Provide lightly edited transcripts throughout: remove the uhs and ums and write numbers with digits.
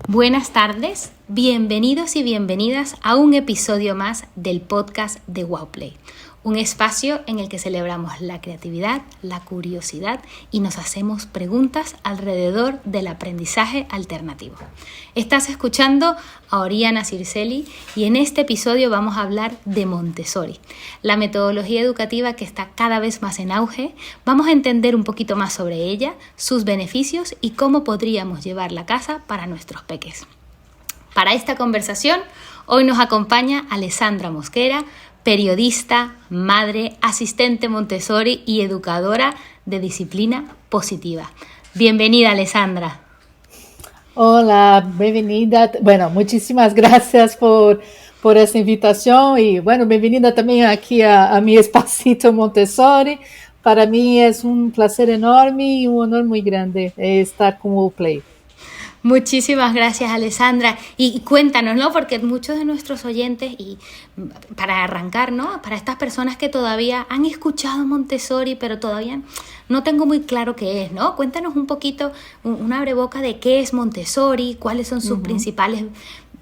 Buenas tardes, bienvenidos y bienvenidas a un episodio más del podcast de Wowplay, un espacio en el que celebramos la creatividad, la curiosidad y nos hacemos preguntas alrededor del aprendizaje alternativo. Estás escuchando a Oriana Circelli y en este episodio vamos a hablar de Montessori, la metodología educativa que está cada vez más en auge. Vamos a entender un poquito más sobre ella, sus beneficios y cómo podríamos llevarla a casa para nuestros peques. Para esta conversación, hoy nos acompaña Alessandra Mosquera, periodista, madre, asistente Montessori y educadora de disciplina positiva. Bienvenida, Alessandra. Hola, bienvenida. Bueno, muchísimas gracias por esta invitación y bueno, bienvenida también aquí a mi espacito Montessori. Para mí es un placer enorme y un honor muy grande estar con Wowplay. Muchísimas gracias, Alessandra. Y cuéntanos, ¿no? Porque muchos de nuestros oyentes, y para arrancar, ¿no? Para estas personas que todavía han escuchado Montessori, pero todavía no tengo muy claro qué es, ¿no? Cuéntanos un poquito, un abreboca de qué es Montessori, cuáles son sus principales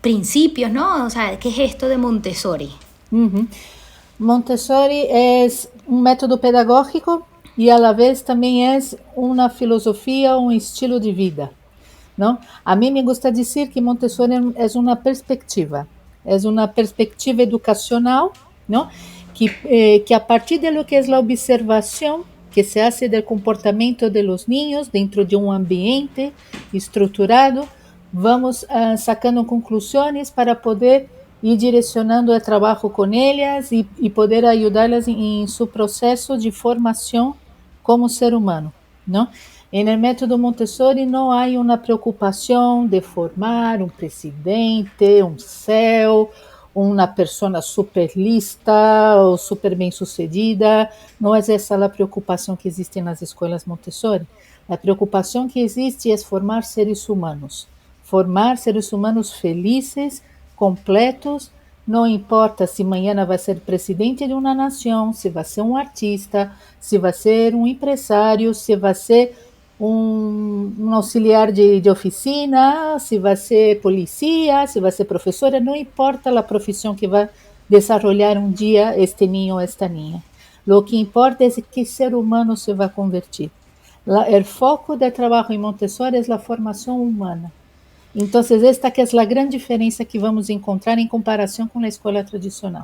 principios, ¿no? O sea, ¿qué es esto de Montessori? Montessori es un método pedagógico y a la vez también es una filosofía, un estilo de vida. ¿No? A mí me gusta decir que Montessori es una perspectiva educacional, ¿no? Que a partir de lo que es la observación que se hace del comportamiento de los niños dentro de un ambiente estructurado, vamos sacando conclusiones para poder ir direccionando el trabajo con ellas y poder ayudarlas en su proceso de formación como ser humano, ¿no? En el método Montessori no hay una preocupación de formar un presidente, un CEO, una persona super lista o super bien sucedida. No es esa la preocupación que existe en las escuelas Montessori. La preocupación que existe es formar seres humanos felices, completos. Não importa se amanhã vai ser presidente de uma nação, se vai ser um artista, se vai ser um empresário, se vai ser um auxiliar de oficina, se vai ser policia, se vai ser professora, não importa a profissão que vai desarrollar um dia este niño ou esta niña. Lo que importa é que ser humano se vai convertir. O foco do trabalho em Montessori é a formação humana. Entonces, esta que es la gran diferencia que vamos a encontrar en comparación con la escuela tradicional.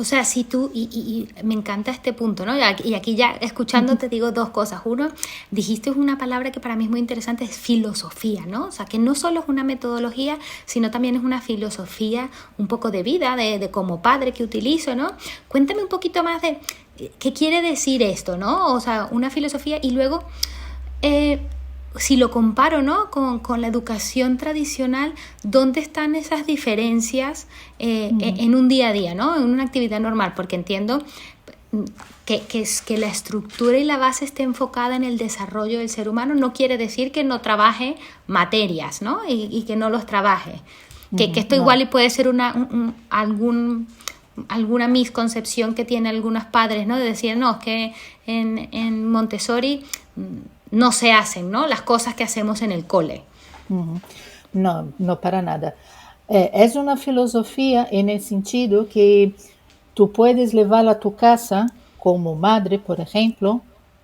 O sea, si tú, y me encanta este punto, ¿no? Y aquí ya escuchándote digo dos cosas. Uno, dijiste una palabra que para mí es muy interesante, es filosofía, ¿no? O sea, que no solo es una metodología, sino también es una filosofía un poco de vida, de como padre que utilizo, ¿no? Cuéntame un poquito más de qué quiere decir esto, ¿no? O sea, una filosofía y luego... si lo comparo, ¿no? con la educación tradicional, ¿dónde están esas diferencias en un día a día, ¿no? En una actividad normal? Porque entiendo que la estructura y la base esté enfocada en el desarrollo del ser humano, no quiere decir que no trabaje materias, ¿no? Y que no los trabaje. Que esto igual y puede ser alguna misconcepción que tienen algunos padres, ¿no? De decir, no, es que en Montessori... no se hacen, ¿no? Las cosas que hacemos en el cole. No, no para nada. Es una filosofía en el sentido que tú puedes llevarla a tu casa como madre, por ejemplo,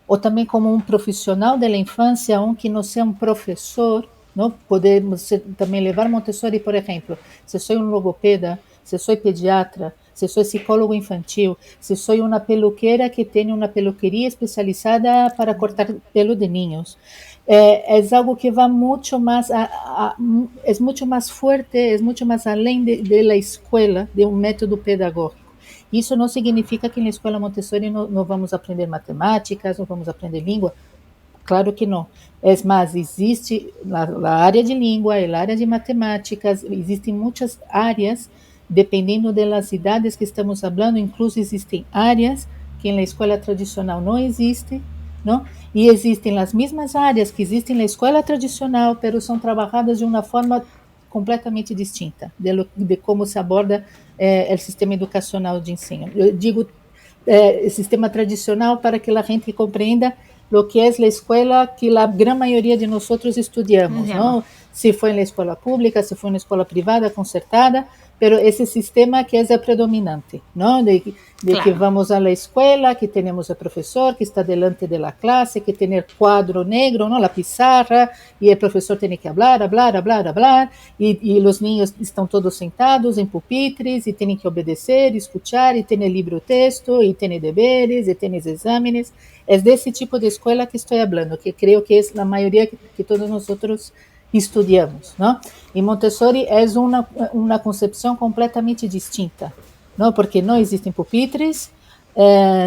o también como un profesional de la infancia, aunque no sea un profesor, ¿no? Podemos también llevar Montessori, por ejemplo, si soy un logopeda, si soy pediatra, si soy psicólogo infantil, si soy una peluquera que tiene una peluquería especializada para cortar pelo de niños. Es algo que va mucho más, es mucho más fuerte, es mucho más além de la escuela, de un método pedagógico. Isso não significa que na escola Montessori não vamos aprender matemáticas, não vamos aprender língua. Claro que não. É mais, existe a área de língua, a área de matemáticas, existem muitas áreas, dependendo das idades que estamos falando, incluso existem áreas que na escola tradicional não existem, não? E existem as mesmas áreas que existem na escola tradicional, mas são trabalhadas de uma forma completamente distinta de como se aborda o sistema educacional de ensino. Eu digo sistema tradicional para que a gente compreenda lo que es la escuela que la gran mayoría de nosotros estudiamos, ¿no? se foi na escola pública, se foi na escola privada, concertada, pero esse sistema que é o predominante, não? De que Claro. vamos à escola, que temos o professor que está delante da classe, que tem quadro negro, não? A pizarra, e o professor tem que falar, e os niños estão todos sentados em pupitres, e têm que obedecer, escuchar, e tem livro texto, e tem deveres, e tem exames. É desse tipo de escola que estou falando, que creio que é a maioria que todos nós estudiamos, não? E Montessori é uma concepção completamente distinta, não? Porque não existem pupitres,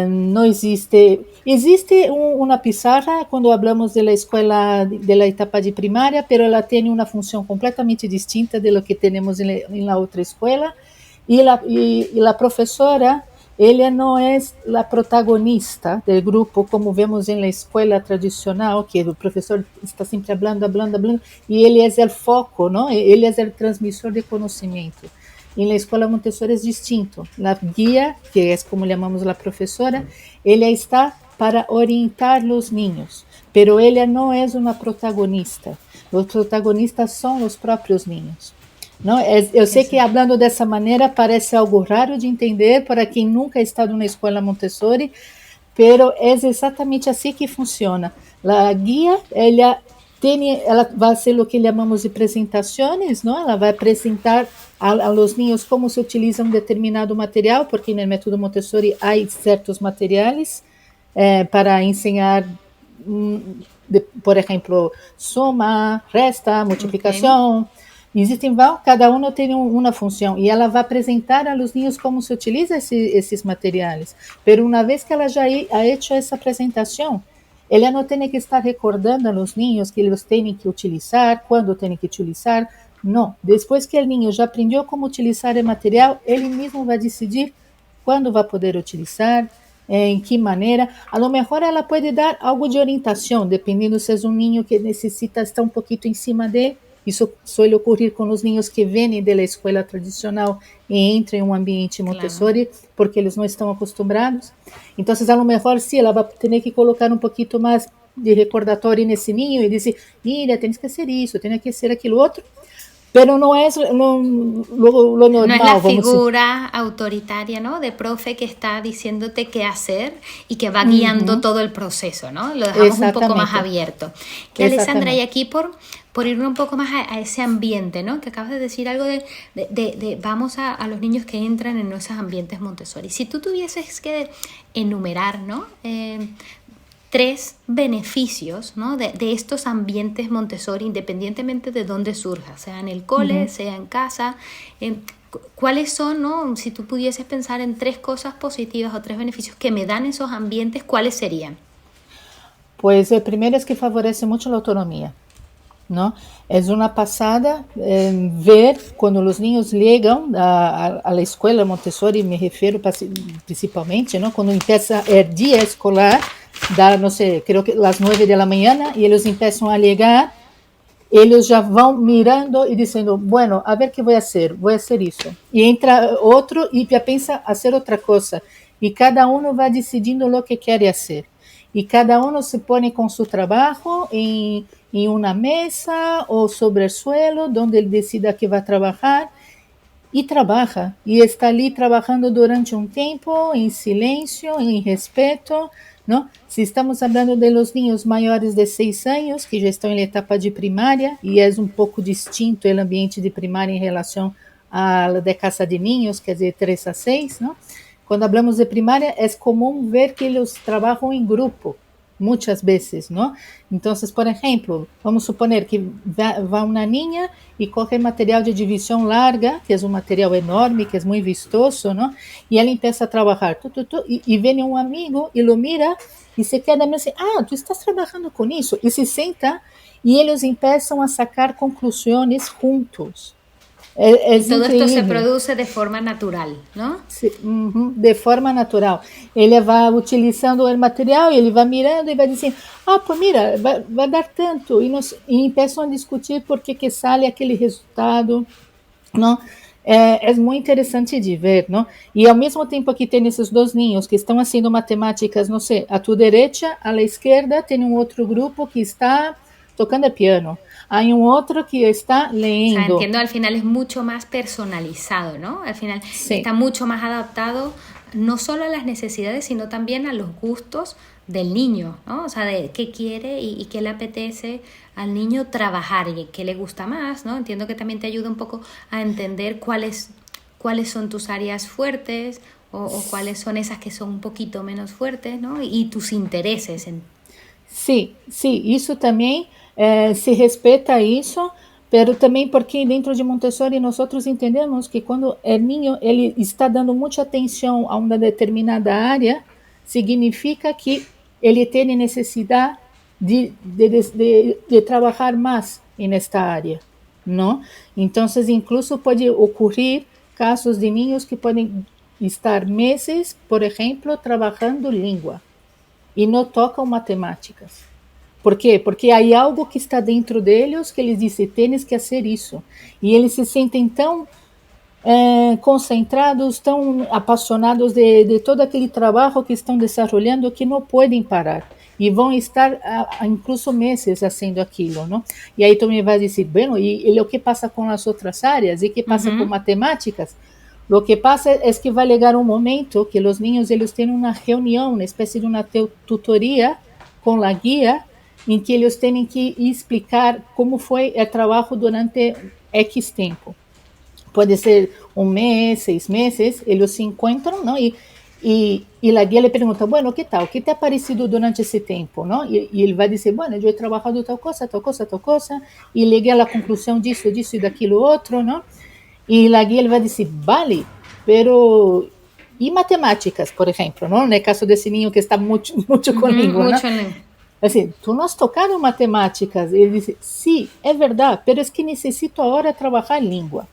não existe uma pizarra quando falamos da escola da etapa de primária, pero ela tem uma função completamente distinta de lo que temos em outra escola, e a professora, ela não é a protagonista do grupo, como vemos na escola tradicional, que o professor está sempre falando, e ele é o foco, não? Ele é o transmissor de conhecimento. E na escola Montessori é distinto. A guia, que é como chamamos a professora, ela está para orientar os niños, pero ela não é uma protagonista. Os protagonistas são os próprios niños. Não, eu sei que falando dessa maneira parece algo raro de entender para quem nunca está na escola Montessori, pero é exatamente assim que funciona. A guia, ela vai ser o que chamamos de apresentações, não? Ela vai apresentar a los niños como se utiliza um determinado material, porque no método Montessori há certos materiais para ensinar, por exemplo, soma, resta, multiplicação. Okay. Existem cada um tem uma função, e ela vai apresentar a los niños como se utiliza esses materiais. Pero uma vez que ela já ha hecho essa apresentação, ela não tem que estar recordando a los niños que eles têm que utilizar, quando têm que utilizar. Não. Depois que o niño já aprendeu como utilizar o material, ele mesmo vai decidir quando vai poder utilizar, em que maneira. A lo mejor ela pode dar algo de orientação, dependendo se é um niño que necessita estar um pouquinho em cima dele. Isso suele ocorrer com os niños que vêm da escola tradicional e entram em um ambiente Montessori, claro, porque eles não estão acostumados. Então, a lo mejor, sim, ela vai ter que colocar um pouquinho mais de recordatório nesse niño e dizer, mira, tens que ser isso, tens que ser aquilo outro. Pero no es lo normal. No es la figura autoritaria, ¿no? De profe que está diciéndote qué hacer y que va guiando todo el proceso, ¿no? Lo dejamos un poco más abierto. Que Alessandra, y aquí por ir un poco más a ese ambiente, ¿no? Que acabas de decir algo de vamos a los niños que entran en esos ambientes Montessori. Si tú tuvieses que enumerar, ¿no? 3 beneficios, ¿no? de estos ambientes Montessori, independientemente de dónde surja, sea en el cole, sea en casa. ¿Cuáles son, no? Si tú pudieses pensar en 3 cosas positivas o 3 beneficios que me dan esos ambientes, ¿cuáles serían? Pues el primero es que favorece mucho la autonomía, ¿no? Es una pasada ver cuando los niños llegan a la escuela Montessori, me refiero principalmente, ¿no? Cuando empieza el día escolar, não sei, creio que às 9 da manhã, e eles começam a chegar, eles já vão mirando e dizendo, bueno, a ver o que vou fazer isso. E entra outro e já pensa a fazer outra coisa. E cada um vai decidindo o que quer fazer. E cada um se põe com seu trabalho em uma mesa ou sobre o suelo, onde ele decida que vai trabalhar. E trabalha. E está ali trabalhando durante um tempo, em silêncio, em respeito. ¿No? Si estamos falando de los niños maiores de 6 anos, que já estão em etapa de primária, e é um pouco distinto o ambiente de primária em relação à de casa de niños, quer dizer, 3 a 6, ¿no? Quando falamos de primária, é comum ver que eles trabalham em grupo, muitas vezes, ¿no? Então, por exemplo, vamos suponer que vai uma niña e coge material de divisão larga, que é um material enorme, que é muito vistoso, ¿no? E ela começa a trabalhar, e vem um amigo e lo mira e se queda meio assim, tu estás trabalhando com isso? E se senta e eles começam a sacar conclusões juntos. Todo esto se produce de forma natural, ¿no? Sí, de forma natural. Ele vai utilizando o material, ele vai mirando e vai dizendo, pues mira, vai dar tanto. E começam a discutir por que sai aquele resultado, não? É muito interessante de ver, não? E ao mesmo tempo que tem esses 2 niños que estão fazendo matemáticas, não sei, a tu direita, à esquerda, tem um outro grupo que está tocando el piano, hay un otro que está O sea, leyendo. entiendo, al final es mucho más personalizado, ¿no? Al final está Sí, mucho más adaptado no solo a las necesidades, sino también a los gustos del niño, ¿no? O sea, de qué quiere y qué le apetece al niño trabajar y qué le gusta más, ¿no? Entiendo que también te ayuda un poco a entender cuáles son tus áreas fuertes o cuáles son esas que son un poquito menos fuertes, ¿no? Y tus intereses. sim, isso também se respeita isso, pero também porque dentro de Montessori nós outros entendemos que quando o ninho ele está dando muita atenção a uma determinada área, significa que ele tem necessidade de trabalhar mais nesta área, não? Então, incluso pode ocorrer casos de ninhos que podem estar meses, por exemplo, trabalhando língua e não tocam matemáticas. Por quê? Porque há algo que está dentro deles que eles dizem, tens que fazer isso. E eles se sentem tão concentrados, tão apaixonados de todo aquele trabalho que estão desenvolvendo que não podem parar. E vão estar incluso meses fazendo aquilo, não? E aí tu me vai dizer, bueno, e o que passa com as outras áreas? E o que passa com matemáticas? Lo que pasa es que va a llegar un momento que los niños ellos tienen una reunión, una especie de una tutoría con la guía, en que ellos tienen que explicar cómo fue el trabajo durante X tiempo. Puede ser un mes, 6 meses, ellos se encuentran, ¿no? Y la guía le pregunta, bueno, ¿qué tal? ¿Qué te ha parecido durante ese tiempo? ¿No? Y él va a decir, bueno, yo he trabajado tal cosa, tal cosa, tal cosa, y llegué a la conclusión disso, disso y de aquilo otro, ¿no? E la guia ele vai dizer, vale, pero e matemáticas, por exemplo, não? No caso desse ninho que está muito, muito com língua, né? Mucho en... Assim, tu não has tocado matemáticas? Ele disse, sim, é verdade, pero es que necessito agora trabalhar língua.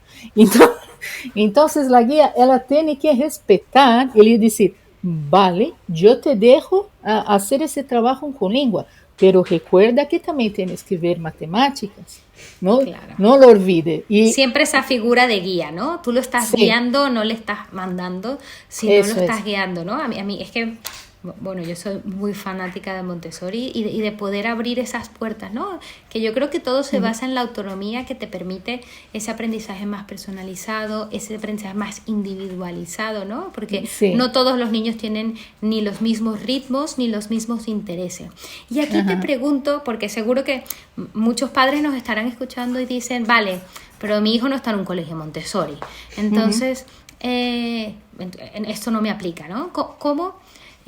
Então, a guia, ela tem que respeitar, ele disse, vale, eu te dejo fazer esse trabalho com língua, pero recuerda que também tienes que ver matemáticas, ¿no? Claro. No lo olvide. Y siempre esa figura de guía, ¿no? Tú lo estás sí, guiando, no le estás mandando, sino lo eso estás es. guiando, ¿no? A mí es que, bueno, yo soy muy fanática de Montessori y de poder abrir esas puertas, ¿no? Que yo creo que todo se basa en la autonomía que te permite ese aprendizaje más personalizado, ese aprendizaje más individualizado, ¿no? Porque Sí. no todos los niños tienen ni los mismos ritmos ni los mismos intereses. Y aquí te pregunto, porque seguro que muchos padres nos estarán escuchando y dicen, vale, pero mi hijo no está en un colegio Montessori, entonces esto no me aplica, ¿no? ¿Cómo?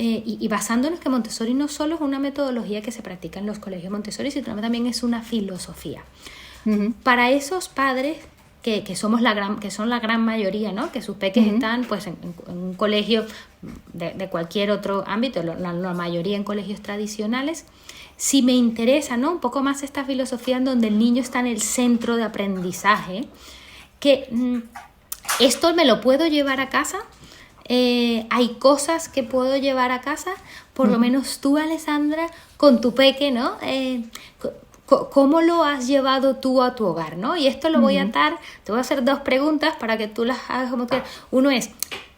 Y basándonos que Montessori no solo es una metodología que se practica en los colegios Montessori, sino también es una filosofía. Para esos padres que somos que son la gran mayoría, ¿no? Que sus peques están pues en un colegio de cualquier otro ámbito, la mayoría en colegios tradicionales. Si me interesa, ¿no? Un poco más esta filosofía en donde el niño está en el centro de aprendizaje, que esto me lo puedo llevar a casa. Hay cosas que puedo llevar a casa, por lo menos tú, Alessandra, con tu peque, ¿no? ¿Cómo lo has llevado tú a tu hogar, ¿no? Y esto lo voy a atar, te voy a hacer 2 preguntas para que tú las hagas como quieras. Uno es,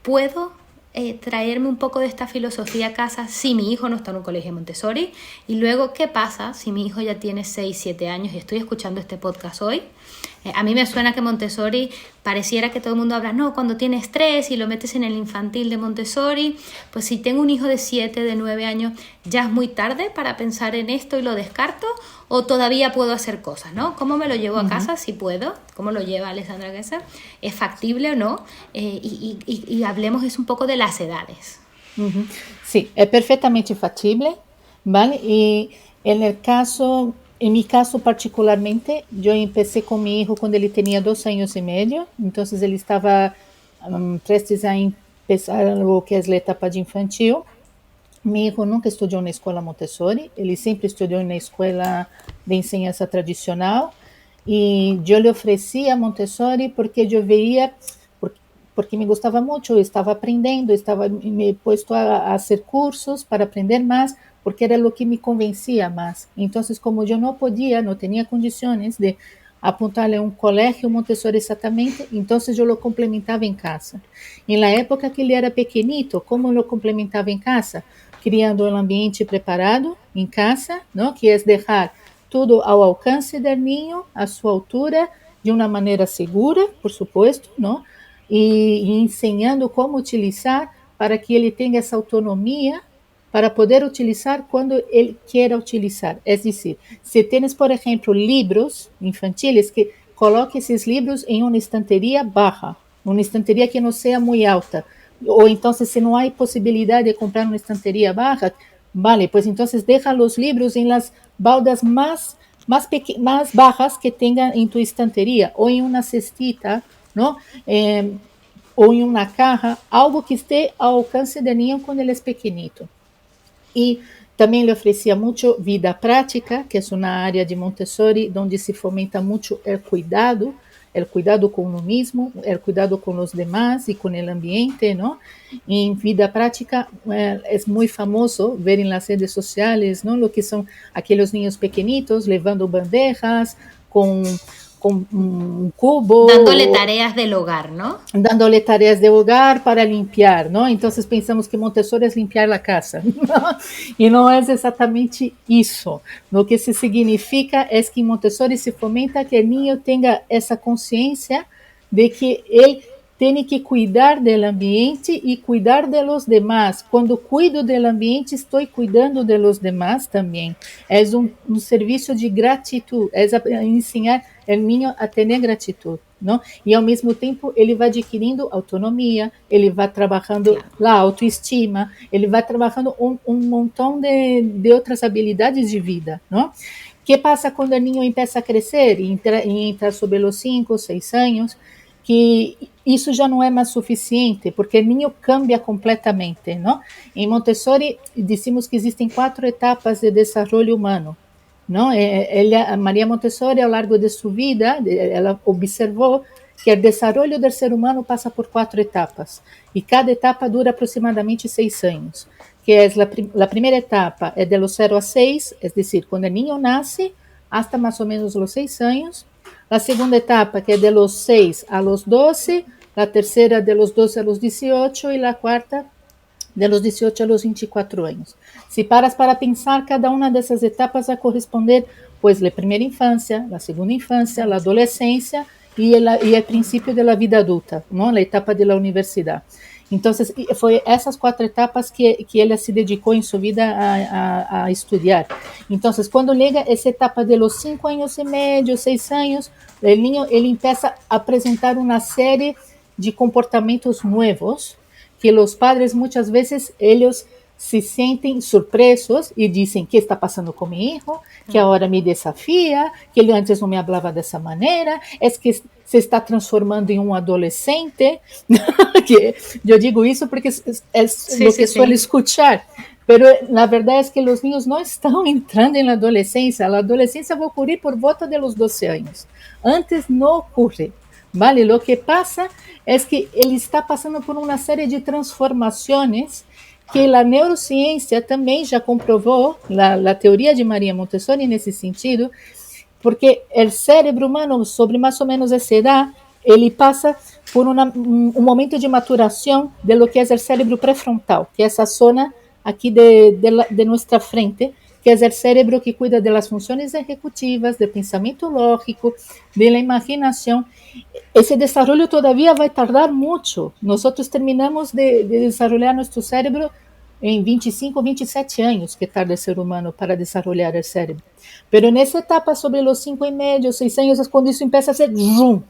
¿puedo traerme un poco de esta filosofía a casa si mi hijo no está en un colegio Montessori? Y luego, ¿qué pasa si mi hijo ya tiene 6, 7 años y estoy escuchando este podcast hoy? A mí me suena que Montessori pareciera que todo el mundo habla, no, cuando tienes 3 y lo metes en el infantil de Montessori, pues si tengo un hijo de 7, de 9 años, ¿ya es muy tarde para pensar en esto y lo descarto? ¿O todavía puedo hacer cosas, ¿no? ¿Cómo me lo llevo a casa si puedo? ¿Cómo lo lleva Alessandra Gesser? ¿Es factible o no? Y hablemos un poco de las edades. Sí, es perfectamente factible, ¿vale? Y en mi caso particularmente, yo empecé con mi hijo cuando él tenía 2 años y medio, entonces él estaba prestes a empezar lo que es la etapa de infantil. Mi hijo nunca estudió en una escuela Montessori, él siempre estudió en una escuela de enseñanza tradicional, y yo le ofrecía Montessori porque yo veía, porque me gustaba mucho, estaba aprendiendo, me he puesto a hacer cursos para aprender más, porque era lo que me convencía más. Entonces, como yo no podía, no tenía condiciones de apuntarle a un colegio Montessori exactamente, entonces yo lo complementaba en casa. En la época que él era pequeñito, ¿cómo lo complementaba en casa? Criando um ambiente preparado em casa, não? Que é deixar tudo ao alcance do niño, a sua altura, de uma maneira segura, por supuesto, não? E ensinando como utilizar para que ele tenha essa autonomia para poder utilizar quando ele queira utilizar. É decir, se tens, por exemplo, livros infantis, que coloque esses livros em uma estanteria baja, uma estanteria que não seja muito alta. Ou então, se não há possibilidade de comprar uma estanteria baja, vale, pues entonces deja los libros en las baldas más bajas que tengan en tu estantería o en una cestita, ¿no? O en una caja, algo que esté al alcance del niño cuando él es pequeñito. Y también le ofrecía mucho vida práctica, que es una área de Montessori donde se fomenta mucho el cuidado con uno mismo, el cuidado con los demás y con el ambiente, ¿no? En vida práctica es muy famoso ver en las redes sociales, ¿no? Lo que son aquellos niños pequeñitos llevando bandejas con un cubo. Dándole tareas del hogar, ¿no? Dándole tareas de hogar para limpiar, ¿no? Entonces pensamos que Montessori es limpiar la casa, ¿no? Y no es exactamente eso. Lo que se significa es que en Montessori se fomenta que el niño tenga esa conciencia de que él tiene que cuidar del ambiente y cuidar de los demás. Cuando cuido del ambiente, estoy cuidando de los demás también. Es un servicio de gratitud, es enseñar el niño a tener gratitud, ¿no? Y al mismo tiempo ele va adquiriendo autonomía, ele va trabajando la autoestima, ele va trabajando un montón de otras habilidades de vida, ¿no? ¿Qué pasa cuando el niño empieza a crecer y entra sobre los 5, 6 años? Que isso já não é mais suficiente, porque o niño cambia completamente, não? Em Montessori, dizemos que existem 4 etapas de desenvolvimento humano, não? Maria Montessori, ao longo de sua vida, ela observou que o desenvolvimento do ser humano passa por 4 etapas, e cada etapa dura aproximadamente 6 anos, que é a primeira etapa é de los 0 a 6, é decir, quando o niño nasce, hasta mais ou menos os 6 anos. La segunda etapa, que es de los 6 a los 12, la tercera de los 12 a los 18 y la cuarta de los 18 a los 24 años. Si paras para pensar, cada una de esas etapas va a corresponder, pues, la primera infancia, la segunda infancia, la adolescencia y el principio de la vida adulta, ¿no? La etapa de la universidad. Entonces, foi essas 4 etapas que ele se dedicou em sua vida a estudar. Então, quando chega essa etapa de los 5 anos e meio, 6 anos, o niño ele empieza a apresentar uma série de comportamentos novos que os padres muitas vezes eles se sentem surpresos e dizem: que está passando com meu filho? Que agora me desafia, que ele antes não me falava dessa maneira, é que se está transformando em um adolescente. Que eu digo isso porque é o que suelo escuchar. Pero la verdad es que los niños no están entrando en la adolescencia. La adolescencia va a ocurrir por volta de los 12 años. Antes no ocurre. ¿Vale? Lo que pasa es que él está pasando por una serie de transformaciones que a neurociência também já comprovou, a teoria de Maria Montessori nesse sentido, porque o cérebro humano, sobre mais ou menos essa idade, ele passa por um momento de maturação de lo que é o cérebro pré-frontal, que é essa zona aqui de nossa frente, que é o cérebro que cuida das funções executivas, do pensamento lógico, da imaginação. Esse desenvolvimento todavía vai tardar muito. Nós terminamos de desenvolver nosso cérebro em 25, 27 anos, que tarda o ser humano para desenvolver o cérebro. Pero nessa etapa, sobre os 5 e meio, 6 anos, quando isso começa a ser zoom,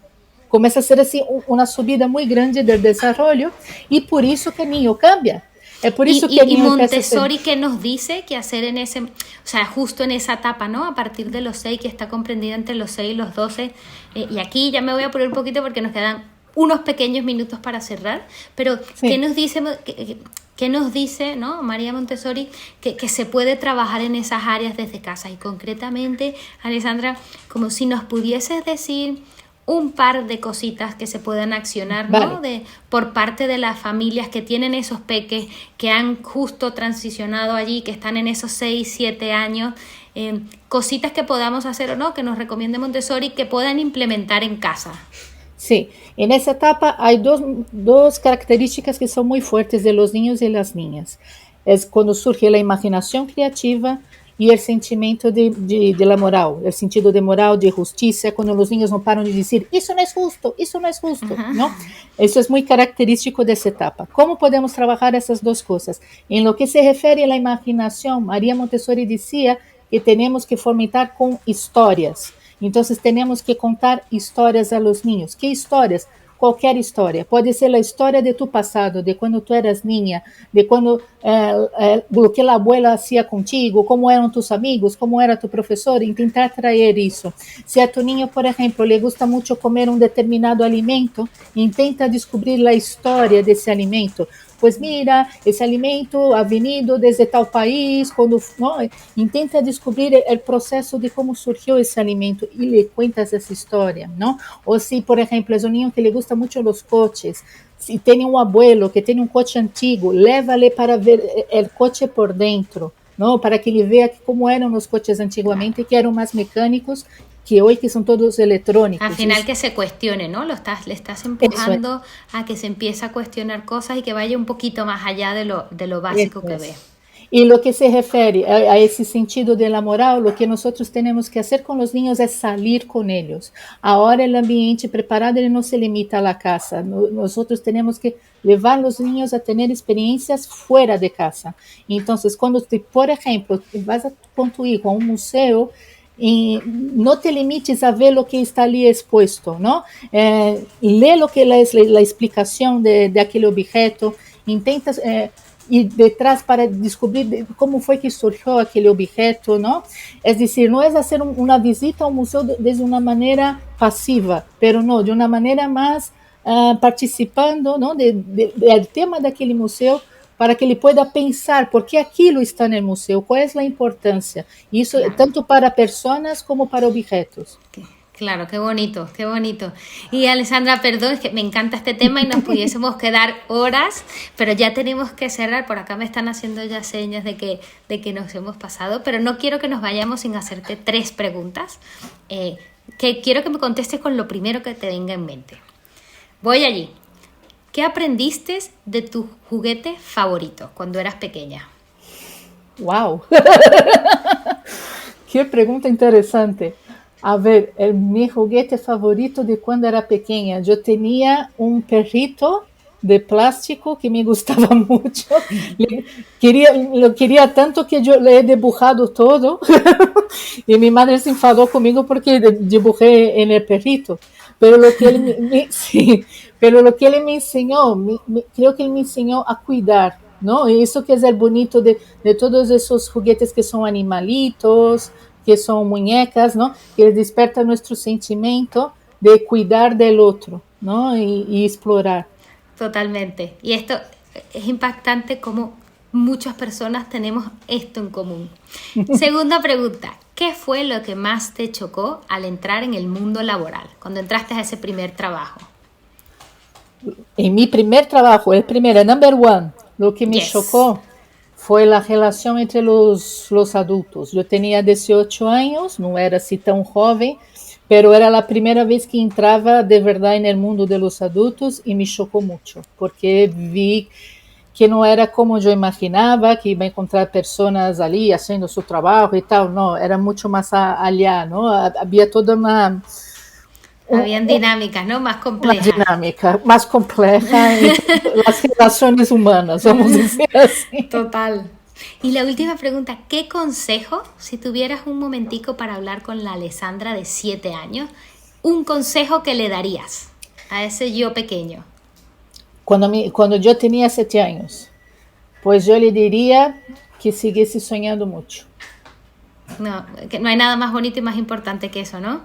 começa a ser assim uma subida muito grande do desenvolvimento, e por isso que o niño cambia. Es por eso que Montessori, ¿qué nos dice que hacer en ese, o sea, justo en esa etapa, ¿no? A partir de los 6, que está comprendida entre los 6 y los 12, y aquí ya me voy a poner un poquito porque nos quedan unos pequeños minutos para cerrar, pero sí. ¿Qué nos dice, ¿no? María Montessori, que se puede trabajar en esas áreas desde casa? Y concretamente, Alessandra, como si nos pudieses decir un par de cositas que se puedan accionar, ¿no? Por parte de las familias que tienen esos peques, que han justo transicionado allí, que están en esos 6, 7 años, cositas que podamos hacer o no, que nos recomiende Montessori, que puedan implementar en casa. Sí, en esa etapa hay dos características que son muy fuertes de los niños y las niñas. Es cuando surge la imaginación creativa, y el sentimiento de la moral, el sentido de moral, de justicia, cuando los niños no paran de decir, eso no es justo, ¿no? Eso es muy característico de esa etapa. ¿Cómo podemos trabajar esas dos cosas? En lo que se refiere a la imaginación, María Montessori decía que tenemos que fomentar con historias. Entonces tenemos que contar historias a los niños. ¿Qué historias? Qualquer história. Pode ser a história de tu passado, de quando tu eras niña, de quando o que a abuela hacía contigo, como eram tus amigos, como era tu professor, e tentar trazer isso. Se a tu niño, por exemplo, le gusta muito comer um determinado alimento, intenta descobrir a história desse alimento. Pues mira, esse alimento ha venido desde tal país, quando, ¿no? Intenta descobrir o processo de como surgiu esse alimento e le cuentas essa história, ¿no? Ou se, por exemplo, é um niño que le gusta muito os coches, se tem um abuelo que tem um coche antigo, lévale para ver o coche por dentro, ¿no? Para que ele veja como eram os coches antigamente, que eram mais mecânicos que hoy que son todos electrónicos. Al final que se cuestione, ¿no? Le estás empujando a que se empiece a cuestionar cosas y que vaya un poquito más allá de lo básico que ve. Y lo que se refiere a ese sentido de la moral, lo que nosotros tenemos que hacer con los niños es salir con ellos. Ahora el ambiente preparado ele no se limita a la casa. Nosotros tenemos que llevar a los niños a tener experiencias fuera de casa. Entonces, cuando, por ejemplo, vas con tu hijo a un museo, y no te limites a ver lo que está allí expuesto, ¿no? Lee lo que es la explicación de aquel objeto, intentas ir detrás para descubrir cómo fue que surgió aquel objeto, ¿no? Es decir, no es hacer una visita a un museo desde una manera pasiva, pero no, de una manera más participando, ¿no? del tema de aquel museo, para que ele pueda pensar por que aquilo está no museu, qual é a importância. Isso claro. Tanto para personas como para objetos. Claro, qué bonito, qué bonito. Y Alessandra, perdón, es que me encanta este tema y nos pudiésemos quedar horas, pero ya tenemos que cerrar. Por acá me están haciendo ya señas de que nos hemos pasado, pero no quiero que nos vayamos sin hacerte 3 preguntas, que quiero que me contestes con lo primero que te venga en mente. Voy allí. ¿Qué aprendiste de tu juguete favorito cuando eras pequeña? ¡Wow! ¡Qué pregunta interesante! A ver, mi juguete favorito de cuando era pequeña. Yo tenía un perrito de plástico que me gustaba mucho. Lo quería tanto que yo le he dibujado todo. Y mi madre se enfadó conmigo porque dibujé en el perrito. Pero lo que él sí, pero lo que él me enseñó, creo que él me enseñó a cuidar, ¿no? Y eso que es el bonito de todos esos juguetes que son animalitos, que son muñecas, ¿no? Que desperta nuestro sentimiento de cuidar del otro, ¿no? Y explorar. Totalmente. Y esto es impactante como muchas personas tenemos esto en común. Segunda pregunta. ¿Qué fue lo que más te chocó al entrar en el mundo laboral, cuando entraste a ese primer trabajo? En mi primer trabajo, el primero, number one, lo que me chocó fue la relación entre los adultos. Yo tenía 18 años, no era así tan joven, pero era la primera vez que entraba de verdad en el mundo de los adultos y me chocó mucho, porque vi que no era como yo imaginaba, que iba a encontrar personas allí haciendo su trabajo y tal, no, era mucho más allá, ¿no? Había toda una... Habían dinámicas, ¿no? Más complejas. Una dinámica más compleja en las relaciones humanas, vamos a decir así. Total. Y la última pregunta, ¿qué consejo, si tuvieras un momentico para hablar con la Alessandra de 7 años, un consejo que le darías a ese yo pequeño? Cuando yo tenía 7 años, pues yo le diría que siguiese soñando mucho. No, que no hay nada más bonito y más importante que eso, ¿no?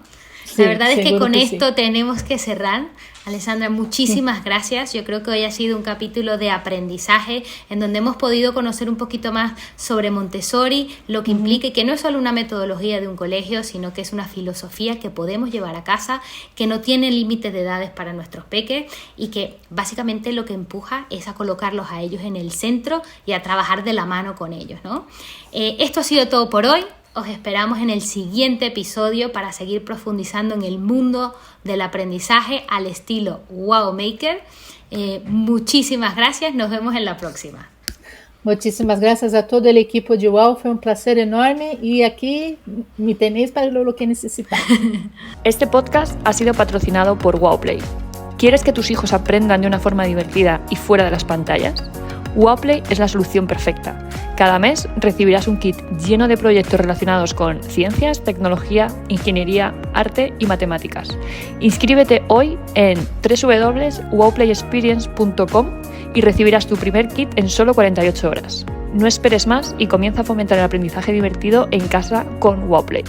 Sí, la verdad es que con esto tenemos que cerrar. Alessandra, muchísimas gracias. Yo creo que hoy ha sido un capítulo de aprendizaje en donde hemos podido conocer un poquito más sobre Montessori, lo que implica, que no es solo una metodología de un colegio, sino que es una filosofía que podemos llevar a casa, que no tiene límites de edades para nuestros peques y que básicamente lo que empuja es a colocarlos a ellos en el centro y a trabajar de la mano con ellos, ¿no? Esto ha sido todo por hoy. Os esperamos en el siguiente episodio para seguir profundizando en el mundo del aprendizaje al estilo Wow Maker. Muchísimas gracias. Nos vemos en la próxima. Muchísimas gracias a todo el equipo de WOW, fue un placer enorme y aquí me tenéis para lo que necesitáis. Este podcast ha sido patrocinado por WowPlay. ¿Quieres que tus hijos aprendan de una forma divertida y fuera de las pantallas? WowPlay es la solución perfecta. Cada mes recibirás un kit lleno de proyectos relacionados con ciencias, tecnología, ingeniería, arte y matemáticas. Inscríbete hoy en www.wowplayexperience.com y recibirás tu primer kit en solo 48 horas. No esperes más y comienza a fomentar el aprendizaje divertido en casa con WowPlay.